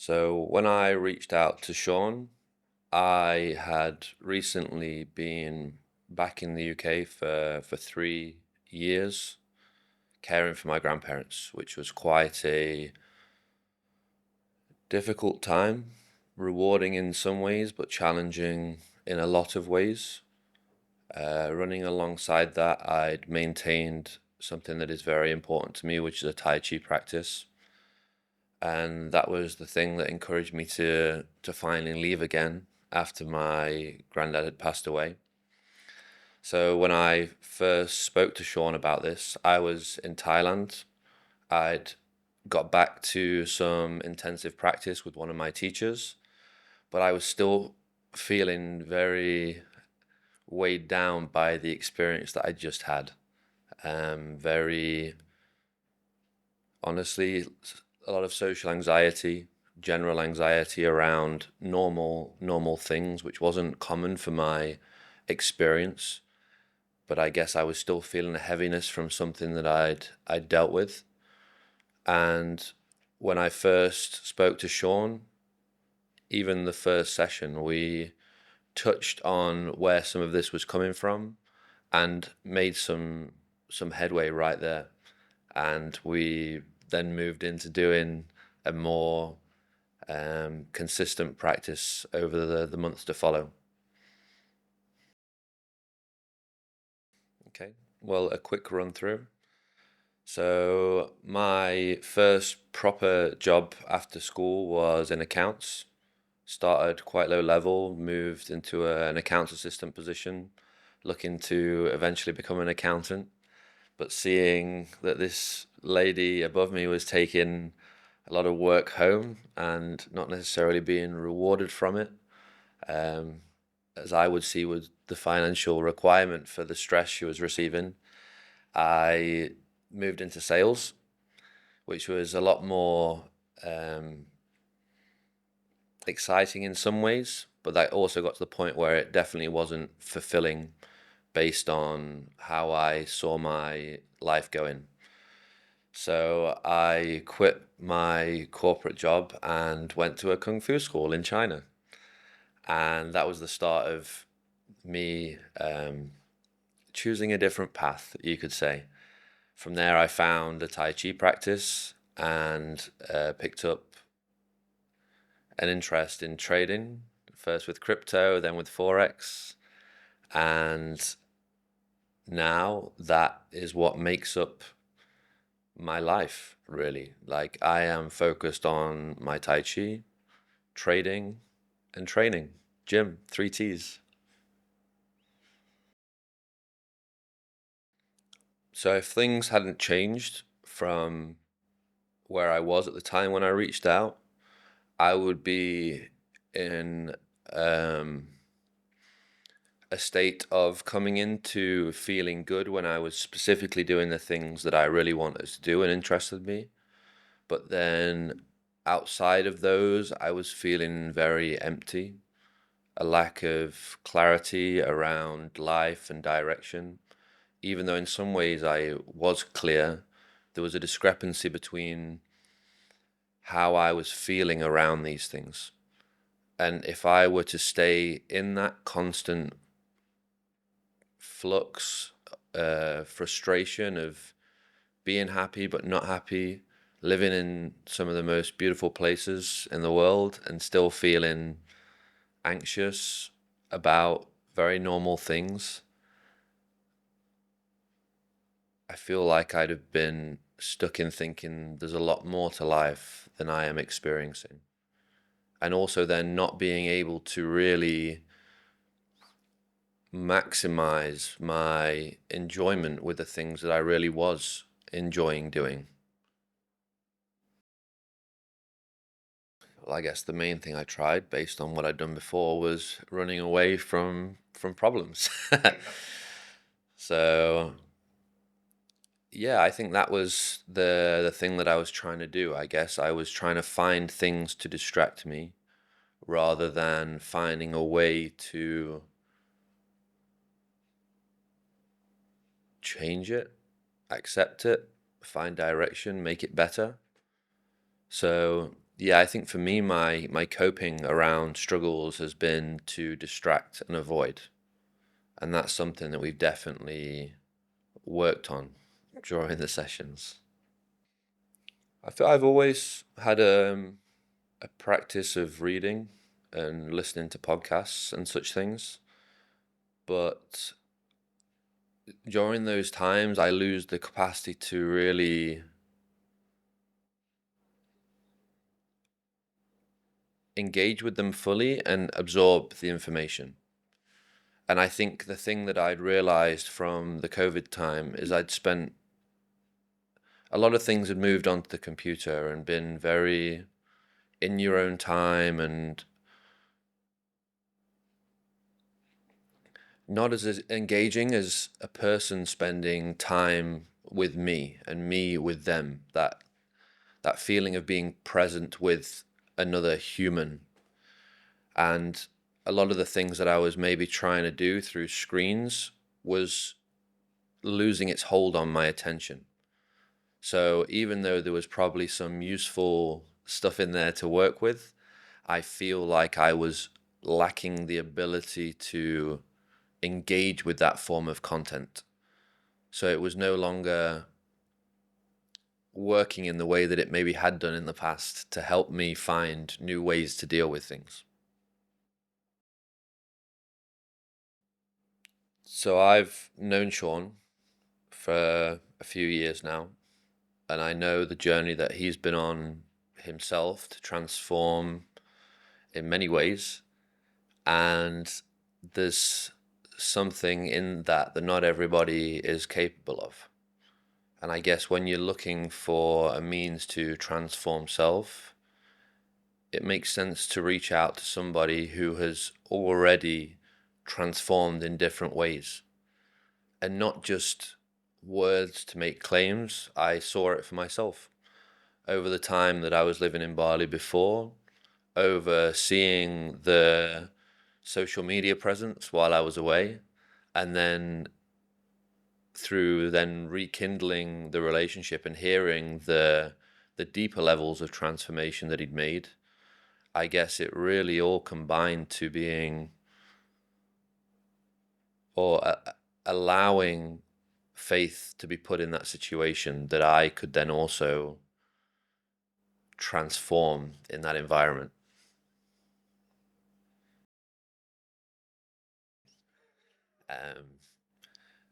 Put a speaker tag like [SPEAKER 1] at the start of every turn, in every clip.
[SPEAKER 1] So when I reached out to Sean, I had recently been back in the UK for 3 years caring for my grandparents, which was quite a difficult time, rewarding in some ways, but challenging in a lot of ways. Running alongside that, I'd maintained something that is very important to me, which is a Tai Chi practice. And that was the thing that encouraged me to finally leave again after my granddad had passed away. So when I first spoke to Sean about this, I was in Thailand. I'd got back to some intensive practice with one of my teachers, but I was still feeling very weighed down by the experience that I just had. Very honestly, a lot of social anxiety, general anxiety around normal things, which wasn't common for my experience. But I guess I was still feeling a heaviness from something that I'd dealt with. And when I first spoke to Sean, even the first session, we touched on where some of this was coming from and made some headway right there. And we then moved into doing a more consistent practice over the months to follow. Okay, well, a quick run through. So my first proper job after school was in accounts. Started quite low level, moved into an accounts assistant position, looking to eventually become an accountant. But seeing that this lady above me was taking a lot of work home and not necessarily being rewarded from it, um, as I would see was the financial requirement for the stress she was receiving, I moved into sales, which was a lot more um, exciting in some ways, but that also got to the point where it definitely wasn't fulfilling based on how I saw my life going. So I quit my corporate job and went to a kung fu school in China. And that was the start of me choosing a different path, you could say. From there, I found the Tai Chi practice and picked up an interest in trading, first with crypto, then with Forex. And now that is what makes up my life, really. Like, I am focused on my Tai Chi, trading, and training. Gym, three T's. So if things hadn't changed from where I was at the time when I reached out, I would be in um, a state of coming into feeling good when I was specifically doing the things that I really wanted to do and interested me. But then outside of those, I was feeling very empty, a lack of clarity around life and direction. Even though in some ways I was clear, there was a discrepancy between how I was feeling around these things. And if I were to stay in that constant flux, frustration of being happy but not happy, living in some of the most beautiful places in the world and still feeling anxious about very normal things, I feel like I'd have been stuck in thinking there's a lot more to life than I am experiencing. And also then not being able to really maximize my enjoyment with the things that I really was enjoying doing. Well, I guess the main thing I tried based on what I'd done before was running away from problems. So yeah, I think that was the thing that I was trying to do. I guess I was trying to find things to distract me rather than finding a way to change it, accept it, find direction, make it better. So Yeah, I think for me, my coping around struggles has been to distract and avoid, and that's something that we've definitely worked on during the sessions. I feel I've always had a practice of reading and listening to podcasts and such things, but during those times, I lose the capacity to really engage with them fully and absorb the information. And I think the thing that I'd realized from the COVID time is I'd spent a lot of things had moved onto the computer and been very in your own time and not as engaging as a person spending time with me and me with them. That feeling of being present with another human. And a lot of the things that I was maybe trying to do through screens was losing its hold on my attention. So even though there was probably some useful stuff in there to work with, I feel like I was lacking the ability to engage with that form of content. So it was no longer working in the way that it maybe had done in the past to help me find new ways to deal with things. So I've known Sean for a few years now, and I know the journey that he's been on himself to transform in many ways. And there's something in that not everybody is capable of. And I guess when you're looking for a means to transform self, it makes sense to reach out to somebody who has already transformed in different ways and not just words to make claims. I saw it for myself over the time that I was living in Bali before, over seeing the social media presence while I was away, and then through then rekindling the relationship and hearing the deeper levels of transformation that he'd made. I guess it really all combined to being or allowing faith to be put in that situation that I could then also transform in that environment. Um,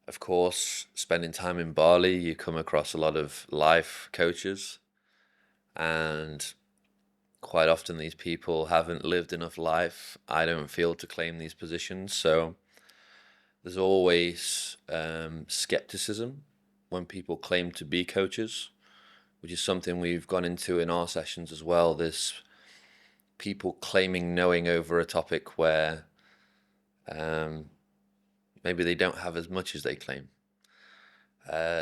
[SPEAKER 1] of course, spending time in Bali, you come across a lot of life coaches, and quite often these people haven't lived enough life, I don't feel, to claim these positions. So there's always skepticism when people claim to be coaches, which is something we've gone into in our sessions as well. This people claiming knowing over a topic where um, maybe they don't have as much as they claim.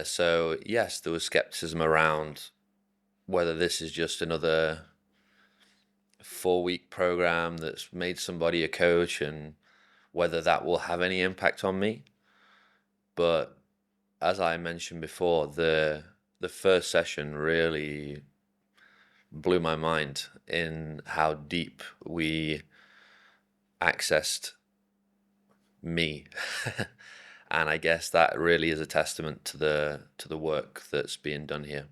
[SPEAKER 1] So yes, there was skepticism around whether this is just another 4-week program that's made somebody a coach and whether that will have any impact on me. But as I mentioned before, the first session really blew my mind in how deep we accessed me. And I guess that really is a testament to the work that's being done here.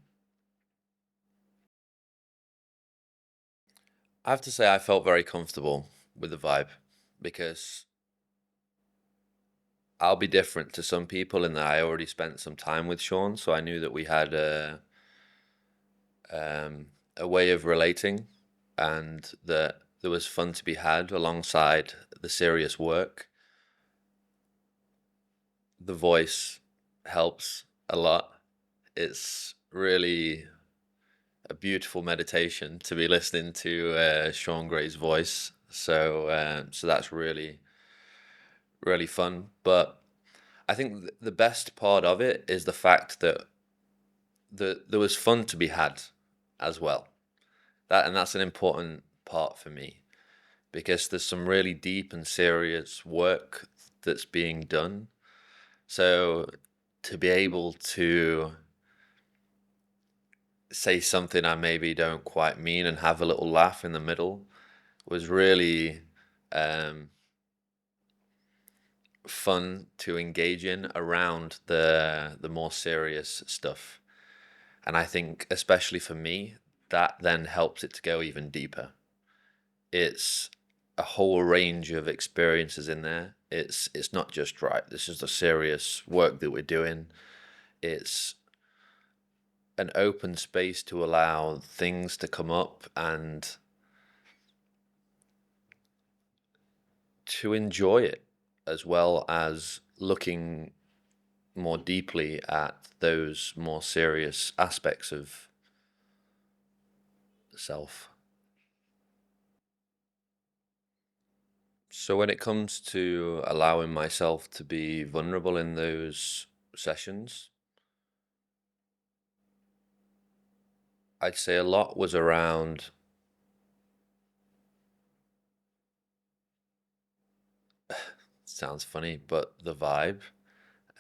[SPEAKER 1] I have to say I felt very comfortable with the vibe because I'll be different to some people in that I already spent some time with Sean, so I knew that we had a way of relating and that there was fun to be had alongside the serious work. The voice helps a lot. It's really a beautiful meditation to be listening to Sean Gray's voice. So that's really really fun. But I think the best part of it is the fact that there was fun to be had as well. That's an important part for me because there's some really deep and serious work that's being done. So to be able to say something I maybe don't quite mean and have a little laugh in the middle was really um, fun to engage in around the more serious stuff. And I think, especially for me, that then helps it to go even deeper. It's a whole range of experiences in there. It's not just right. This is the serious work that we're doing. It's an open space to allow things to come up and to enjoy it, as well as looking more deeply at those more serious aspects of self. So when it comes to allowing myself to be vulnerable in those sessions, I'd say a lot was around sounds funny, but the vibe.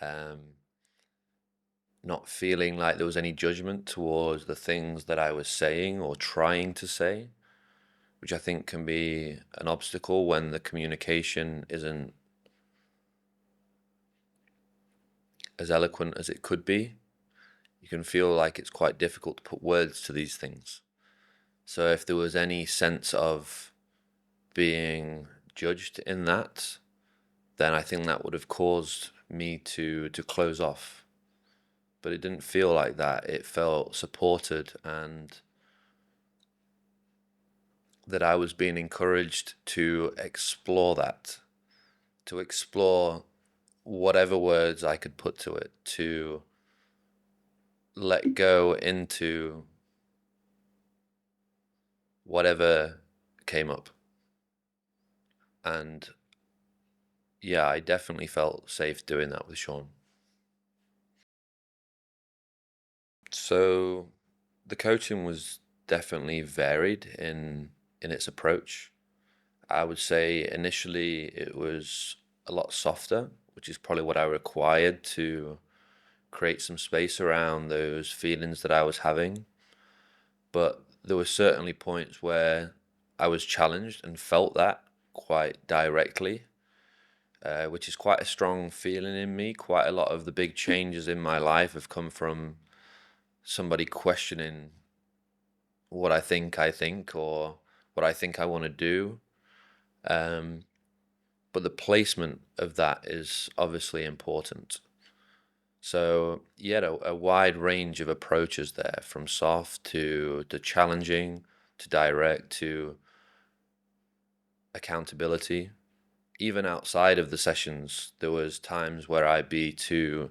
[SPEAKER 1] Um, Not feeling like there was any judgment towards the things that I was saying or trying to say, which I think can be an obstacle when the communication isn't as eloquent as it could be. You can feel like it's quite difficult to put words to these things. So if there was any sense of being judged in that, then I think that would have caused me to close off. But it didn't feel like that. It felt supported, and that I was being encouraged to explore that, to explore whatever words I could put to it, to let go into whatever came up. And yeah, I definitely felt safe doing that with Sean. So the coaching was definitely varied in its approach. I would say initially it was a lot softer, which is probably what I required to create some space around those feelings that I was having. But there were certainly points where I was challenged and felt that quite directly, which is quite a strong feeling in me. Quite a lot of the big changes in my life have come from somebody questioning what I think, or what I think I want to do. Um, but the placement of that is obviously important. So you had a wide range of approaches there, from soft to challenging to direct to accountability. Even outside of the sessions, there was times where I'd be too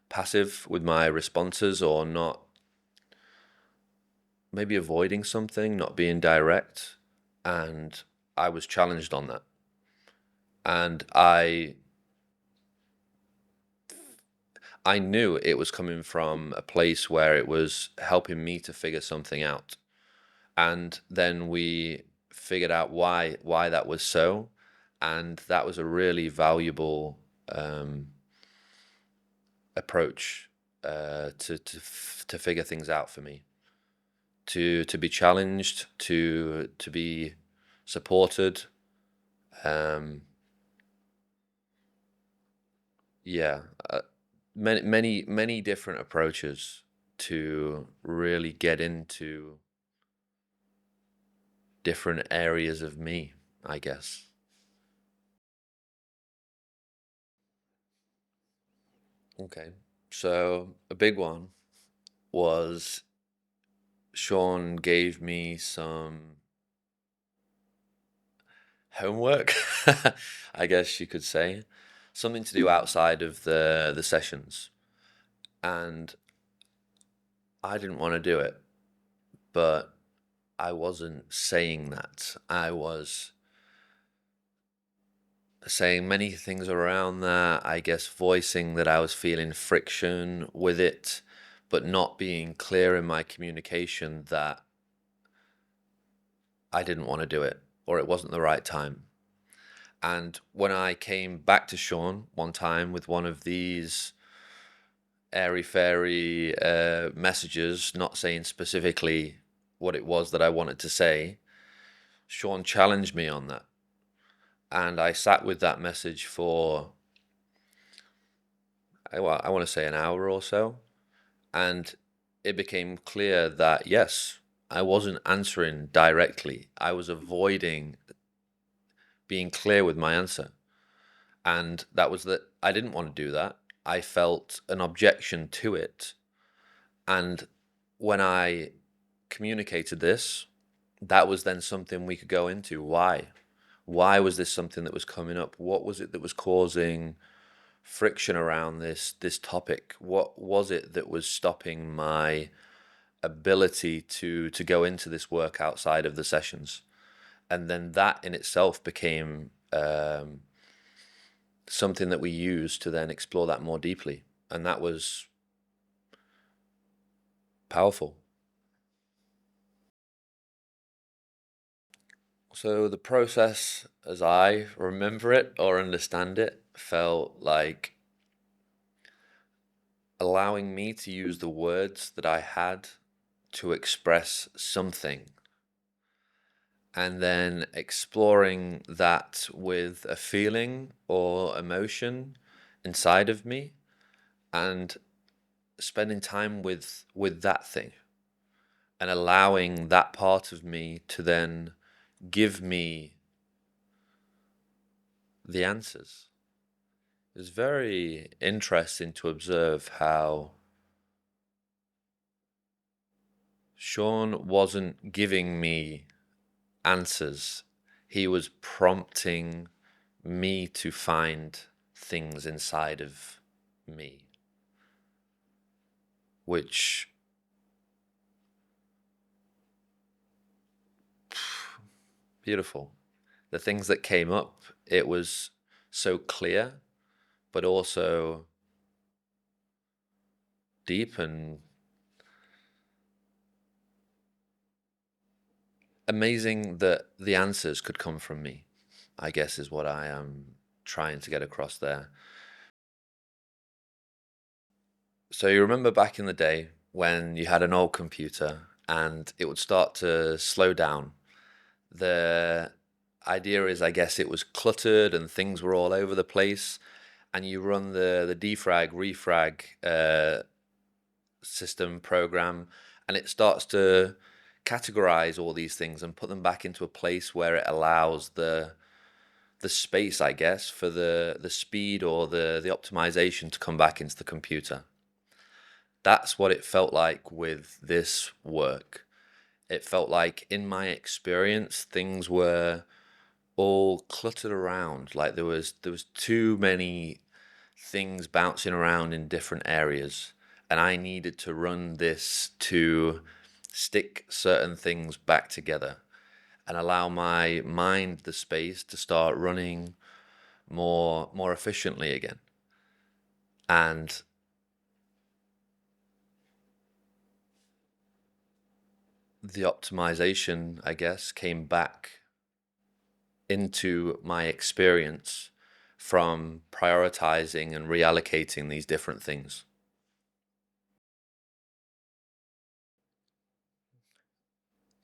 [SPEAKER 1] passive with my responses, or not, maybe avoiding something, not being direct, and I was challenged on that. And I knew it was coming from a place where it was helping me to figure something out. And then we figured out why that was so, and that was a really valuable approach to figure things out for me, to be challenged, to be supported. um yeah, many different approaches to really get into different areas of me, I guess. Okay. So a big one was Sean gave me some homework, I guess you could say, something to do outside of the sessions. And I didn't want to do it, but I wasn't saying that. I was saying many things around that, I guess, voicing that I was feeling friction with it, but not being clear in my communication that I didn't want to do it, or it wasn't the right time. And when I came back to Sean one time with one of these airy-fairy messages, not saying specifically what it was that I wanted to say, Sean challenged me on that. And I sat with that message for, I want to say an hour or so. And it became clear that, yes, I wasn't answering directly. I was avoiding being clear with my answer. And that was that I didn't want to do that. I felt an objection to it. And when I communicated this, that was then something we could go into. Why? Why was this something that was coming up? What was it that was causing friction around this topic? What was it that was stopping my ability to go into this work outside of the sessions? And then that in itself became something that we used to then explore that more deeply. And that was powerful. So the process, as I remember it or understand it, felt like allowing me to use the words that I had to express something, and then exploring that with a feeling or emotion inside of me, and spending time with that thing, and allowing that part of me to then give me the answers. It was very interesting to observe how Sean wasn't giving me answers. He was prompting me to find things inside of me, which beautiful. The things that came up, it was so clear, but also deep and amazing that the answers could come from me, I guess is what I am trying to get across there. So you remember back in the day when you had an old computer and it would start to slow down. The idea is, I guess, it was cluttered and things were all over the place, and you run the defrag refrag system program, and it starts to categorize all these things and put them back into a place where it allows the space, I guess, for the speed or the optimization to come back into the computer. That's what it felt like with this work. It felt like, in my experience, things were all cluttered around. Like there was too many things bouncing around in different areas, and I needed to run this to stick certain things back together and allow my mind the space to start running more efficiently again. And the optimization, I guess, came back into my experience from prioritizing and reallocating these different things.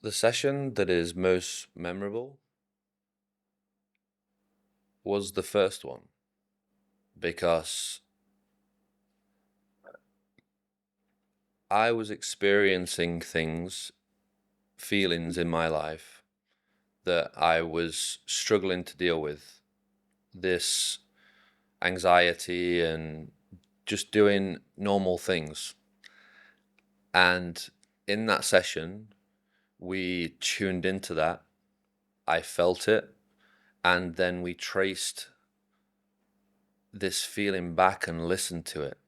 [SPEAKER 1] The session that is most memorable was the first one, because I was experiencing things, feelings in my life that I was struggling to deal with. This anxiety and just doing normal things. And in that session, we tuned into that. I felt it. And then we traced this feeling back and listened to it.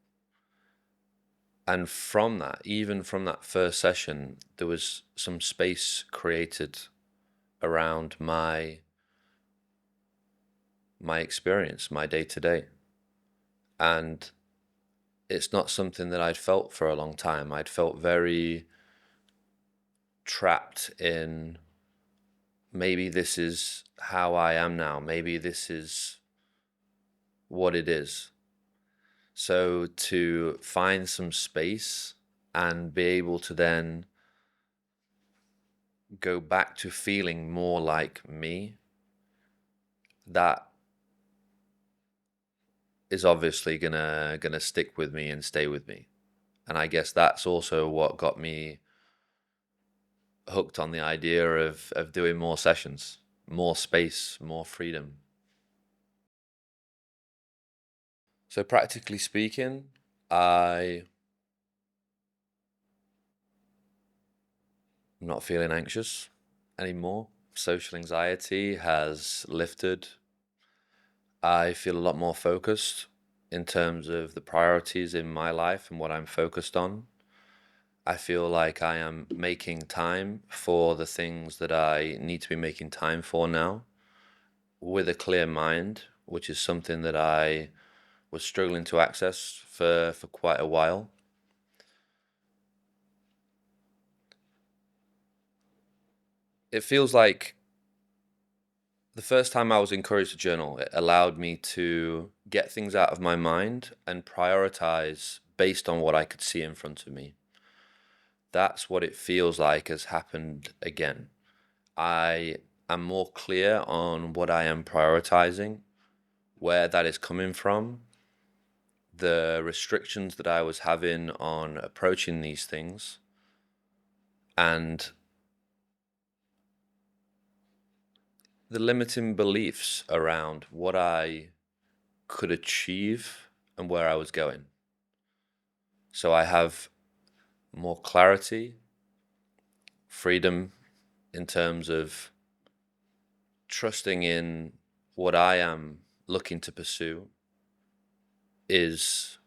[SPEAKER 1] And from that, even from that first session, there was some space created around my experience, my day to day. And it's not something that I'd felt for a long time. I'd felt very trapped in, maybe this is how I am now. Maybe this is what it is. So to find some space and be able to then go back to feeling more like me, that is obviously gonna stick with me and stay with me. And I guess that's also what got me hooked on the idea of doing more sessions, more space, more freedom. So practically speaking, I'm not feeling anxious anymore. Social anxiety has lifted. I feel a lot more focused in terms of the priorities in my life and what I'm focused on. I feel like I am making time for the things that I need to be making time for now with a clear mind, which is something that I was struggling to access for quite a while. It feels like the first time I was encouraged to journal, it allowed me to get things out of my mind and prioritize based on what I could see in front of me. That's what it feels like has happened again. I am more clear on what I am prioritizing, where that is coming from, the restrictions that I was having on approaching these things, and the limiting beliefs around what I could achieve and where I was going. So I have more clarity, freedom in terms of trusting in what I am looking to pursue is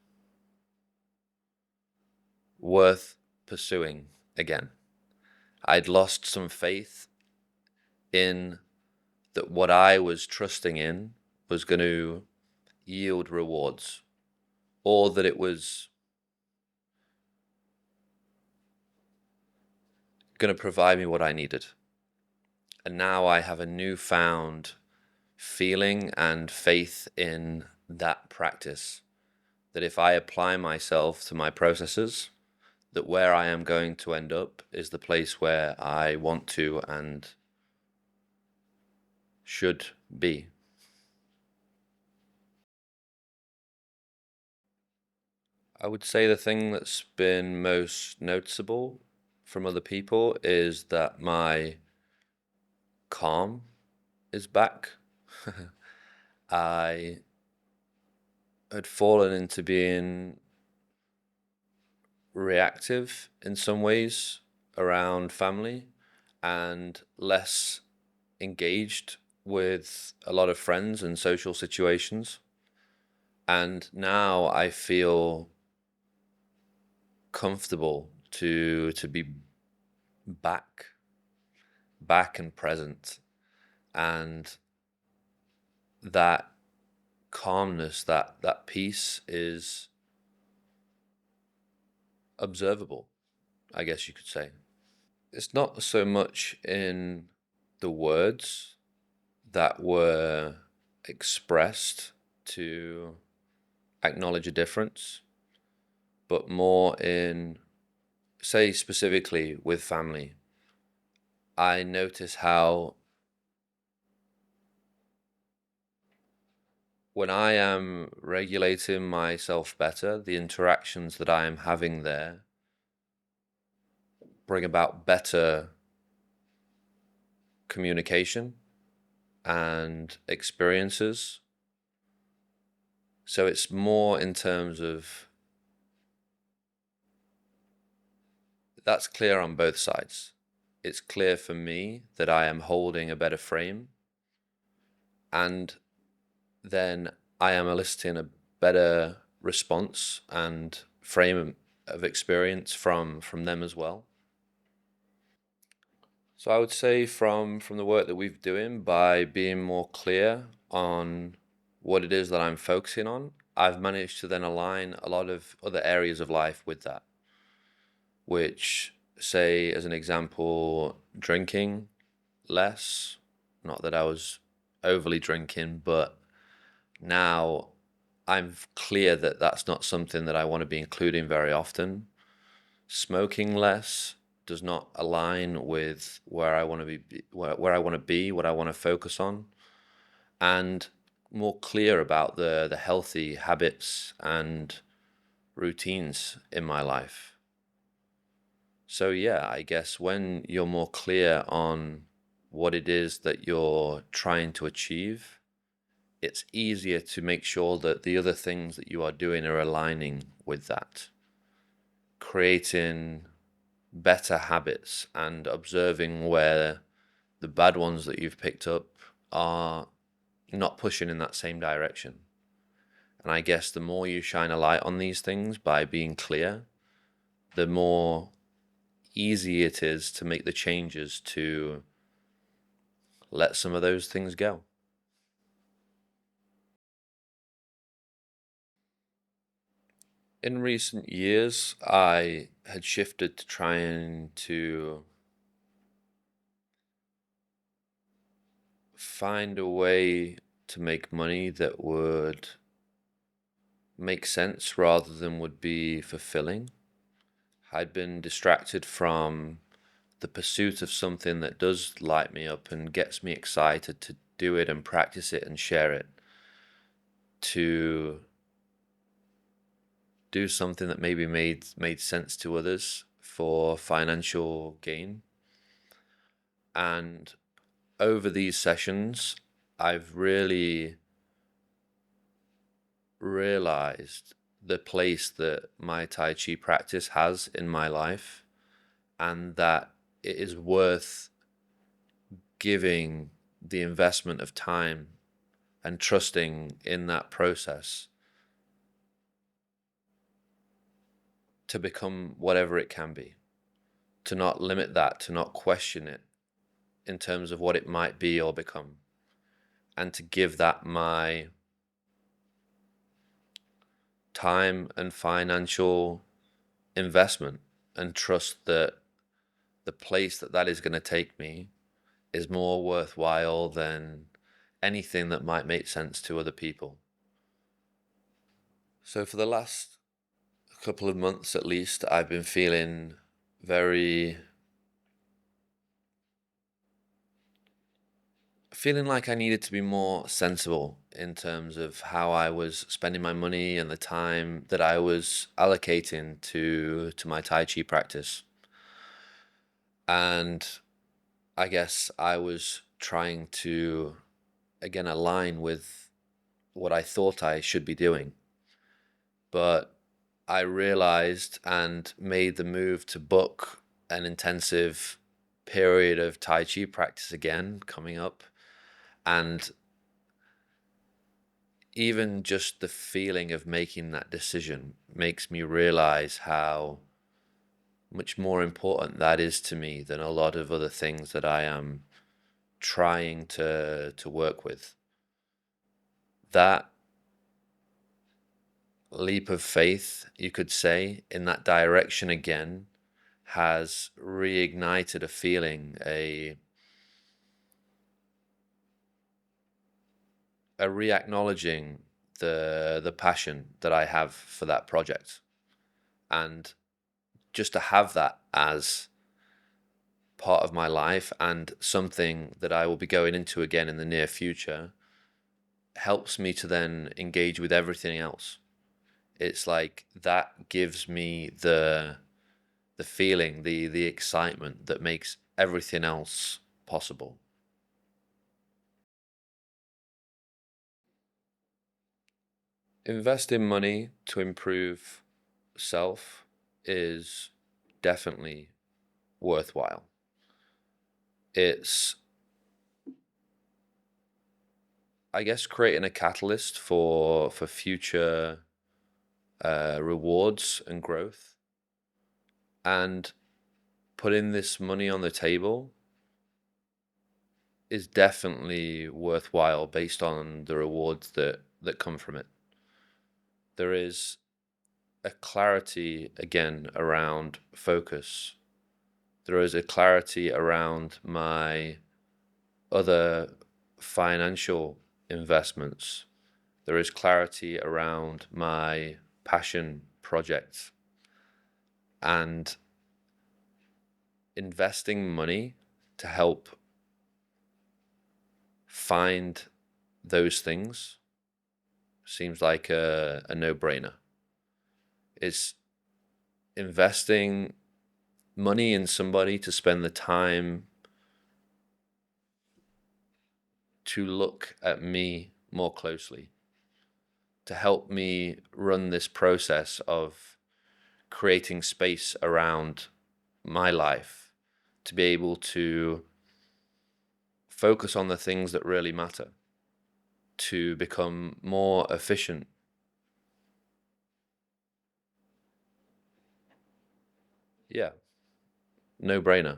[SPEAKER 1] worth pursuing again. I'd lost some faith in that what I was trusting in was going to yield rewards, or that it was going to provide me what I needed. And now I have a newfound feeling and faith in that practice, that if I apply myself to my processes, that where I am going to end up is the place where I want to and should be. I would say the thing that's been most noticeable from other people is that my calm is back. I had fallen into being reactive in some ways around family and less engaged with a lot of friends and social situations. And now I feel comfortable to be back and present, and that calmness, that peace is observable, I guess you could say. It's not so much in the words that were expressed to acknowledge a difference, but more in, say, specifically with family. I notice how when I am regulating myself better, the interactions that I am having there bring about better communication and experiences. So it's more in terms of that's clear on both sides. It's clear for me that I am holding a better frame, and then I am eliciting a better response and frame of experience from them as well. So I would say from the work that we've doing, by being more clear on what it is that I'm focusing on, I've managed to then align a lot of other areas of life with that, which, say, as an example, drinking less. Not that I was overly drinking, but now I'm clear that that's not something that I want to be including very often. Smoking less does not align with where I want to be, where I want to be, what I want to focus on, and more clear about the healthy habits and routines in my life. So yeah, I guess when you're more clear on what it is that you're trying to achieve, it's easier to make sure that the other things that you are doing are aligning with that, creating better habits and observing where the bad ones that you've picked up are not pushing in that same direction. And I guess the more you shine a light on these things by being clear, the more easy it is to make the changes to let some of those things go. In recent years, I had shifted to trying to find a way to make money that would make sense rather than would be fulfilling. I'd been distracted from the pursuit of something that does light me up and gets me excited to do it and practice it and share it, to do something that maybe made sense to others for financial gain. And over these sessions, I've really realized the place that my Tai Chi practice has in my life, and that it is worth giving the investment of time and trusting in that process to become whatever it can be, to not limit that, to not question it in terms of what it might be or become, and to give that my time and financial investment and trust that the place that that is going to take me is more worthwhile than anything that might make sense to other people. So for the last couple of months at least, I've been feeling feeling like I needed to be more sensible in terms of how I was spending my money and the time that I was allocating to my Tai Chi practice. And I guess I was trying to again align with what I thought I should be doing. But I realized and made the move to book an intensive period of Tai Chi practice again coming up. And even just the feeling of making that decision makes me realize how much more important that is to me than a lot of other things that I am trying to work with. That leap of faith, you could say, in that direction again has reignited a feeling, a re-acknowledging the passion that I have for that project. And just to have that as part of my life and something that I will be going into again in the near future helps me to then engage with everything else. It's like that gives me the feeling, the excitement that makes everything else possible. Investing money to improve self is definitely worthwhile. It's, I guess, creating a catalyst for future rewards and growth, and putting this money on the table is definitely worthwhile based on the rewards that come from it. There is a clarity again around focus. There is a clarity around my other financial investments There is clarity around my passion projects, and investing money to help find those things seems like a no-brainer. It's investing money in somebody to spend the time to look at me more closely, to help me run this process of creating space around my life, to be able to focus on the things that really matter, to become more efficient. Yeah, no brainer.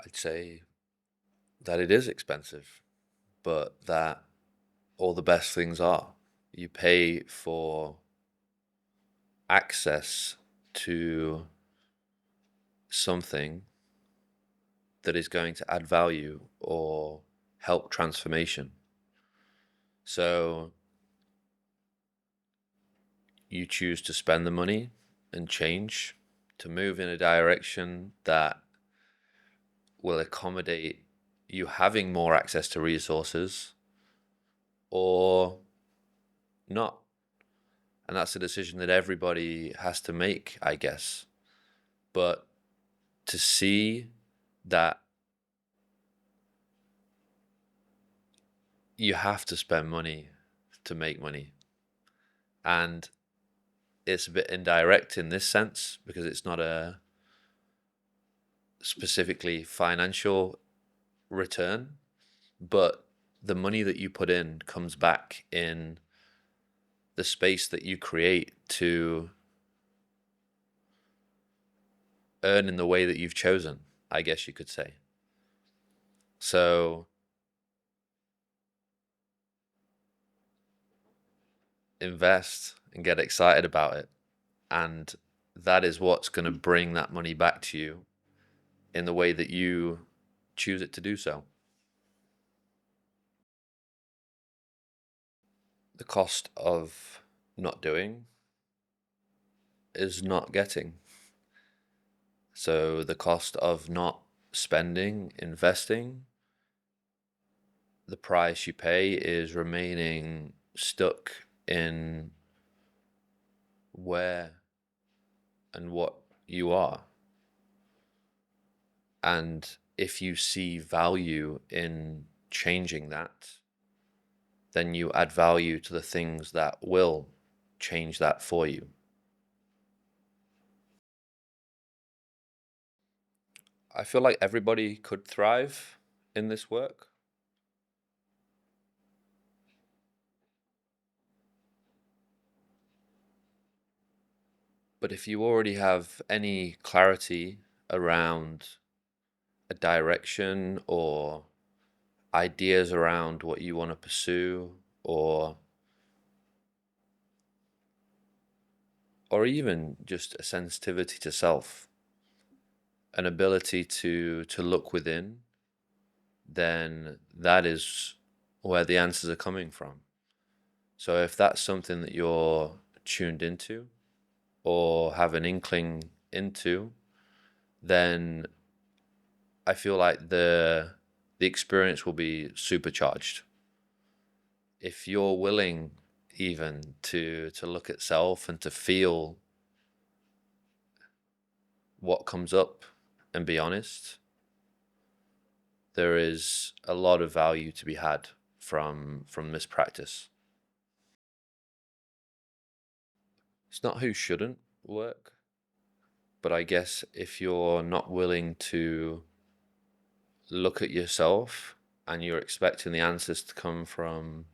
[SPEAKER 1] I'd say that it is expensive, but that all the best things are. You pay for access to something that is going to add value or help transformation. So you choose to spend the money and change, to move in a direction that will accommodate you having more access to resources, or not. And that's a decision that everybody has to make, I guess. But to see that you have to spend money to make money, and it's a bit indirect in this sense because it's not a specifically financial return, but the money that you put in comes back in the space that you create to earn in the way that you've chosen, I guess you could say. So invest and get excited about it. And that is what's going to bring that money back to you in the way that you choose it to do so. The cost of not doing is not getting. So the cost of not spending, investing, the price you pay is remaining stuck in where and what you are. And if you see value in changing that, then you add value to the things that will change that for you. I feel like everybody could thrive in this work. But if you already have any clarity around a direction or ideas around what you want to pursue, or even just a sensitivity to self, an ability to look within, then that is where the answers are coming from. So if that's something that you're tuned into or have an inkling into, then I feel like the experience will be supercharged. If you're willing even to look at self and to feel what comes up and be honest, there is a lot of value to be had from this practice. It's not who shouldn't work, but I guess if you're not willing to look at yourself and you're expecting the answers to come from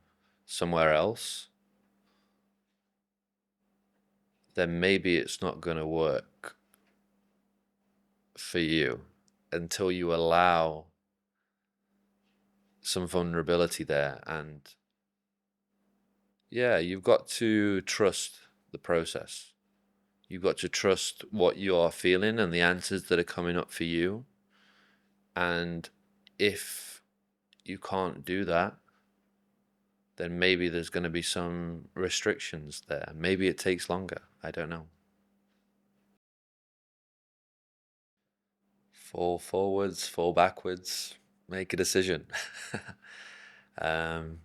[SPEAKER 1] somewhere else, then maybe it's not going to work for you until you allow some vulnerability there. And yeah, you've got to trust the process. You've got to trust what you're feeling and the answers that are coming up for you. And if you can't do that, then maybe there's going to be some restrictions there. Maybe it takes longer. I don't know. Fall forwards, fall backwards, make a decision. um,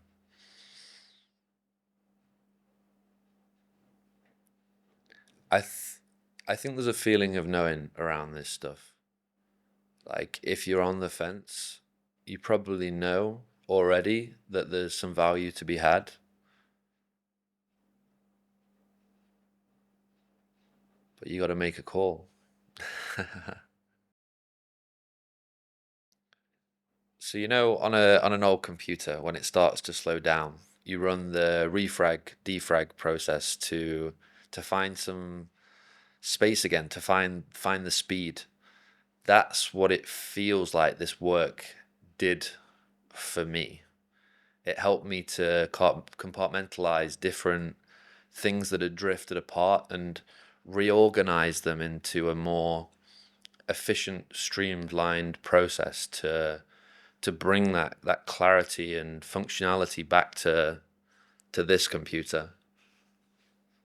[SPEAKER 1] I th- I think there's a feeling of knowing around this stuff. Like if you're on the fence, you probably know already that there's some value to be had, but you got to make a call. So you know, on an old computer, when it starts to slow down, you run the refrag defrag process to find some space again, to find the speed. That's what it feels like this work did for me. It helped me to compartmentalize different things that had drifted apart and reorganize them into a more efficient, streamlined process to bring that clarity and functionality back to this computer.